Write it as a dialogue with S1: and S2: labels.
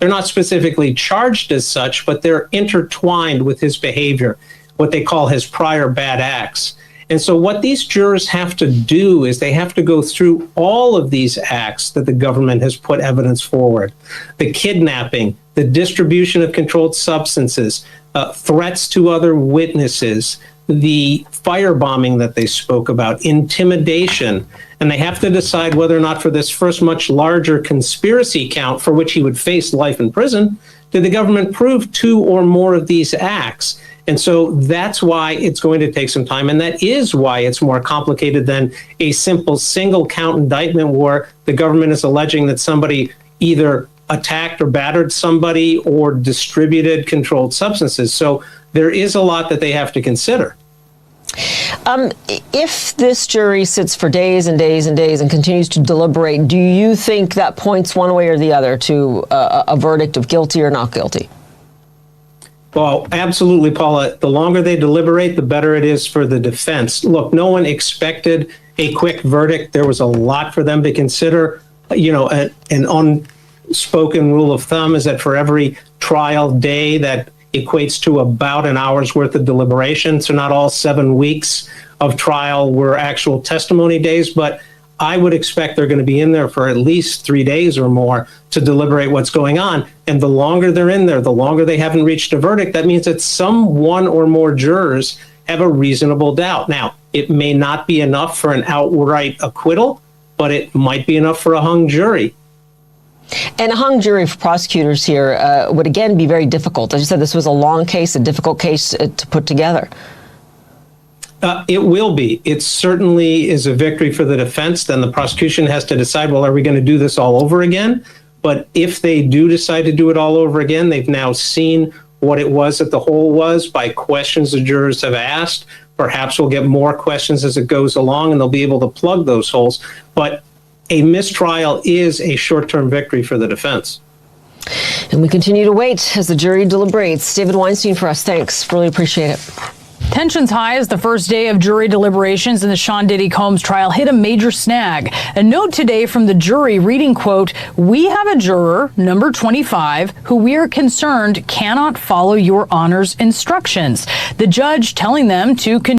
S1: They're not specifically charged as such, but they're intertwined with his behavior, what they call his prior bad acts. And so what these jurors have to do is they have to go through all of these acts that the government has put evidence forward. The kidnapping, the distribution of controlled substances, threats to other witnesses, the firebombing that they spoke about, intimidation. And they have to decide whether or not for this first much larger conspiracy count for which he would face life in prison, did the government prove 2 or more of these acts? And so that's why it's going to take some time. And that is why it's more complicated than a simple single count indictment where the government is alleging that somebody either attacked or battered somebody or distributed controlled substances. So there is a lot that they have to consider.
S2: If this jury sits for days and days and days and continues to deliberate, do you think that points one way or the other to a verdict of guilty or not guilty?
S1: Well, absolutely, Paula. The longer they deliberate, the better it is for the defense. Look, no one expected a quick verdict. There was a lot for them to consider. You know, an unspoken rule of thumb is that for every trial day, that equates to about an hour's worth of deliberation. So not all 7 weeks of trial were actual testimony days, but I would expect they're going to be in there for at least 3 days or more to deliberate what's going on. And the longer they're in there, the longer they haven't reached a verdict, that means that some 1 or more jurors have a reasonable doubt. Now, it may not be enough for an outright acquittal, but it might be enough for a hung jury.
S2: And a hung jury for prosecutors here would again be very difficult. As you said, this was a long case, a difficult case to put together.
S1: It will be. It certainly is a victory for the defense. Then the prosecution has to decide, well, are we going to do this all over again? But if they do decide to do it all over again, they've now seen what it was that the hole was by questions the jurors have asked. Perhaps we'll get more questions as it goes along, and they'll be able to plug those holes. But a mistrial is a short-term victory for the defense.
S2: And we continue to wait as the jury deliberates. David Weinstein for us. Thanks. Really appreciate it.
S3: Tensions high as the first day of jury deliberations in the Sean Diddy Combs trial hit a major snag. A note today from the jury reading, quote, "We have a juror, number 25, who we are concerned cannot follow your honor's instructions." The judge telling them to continue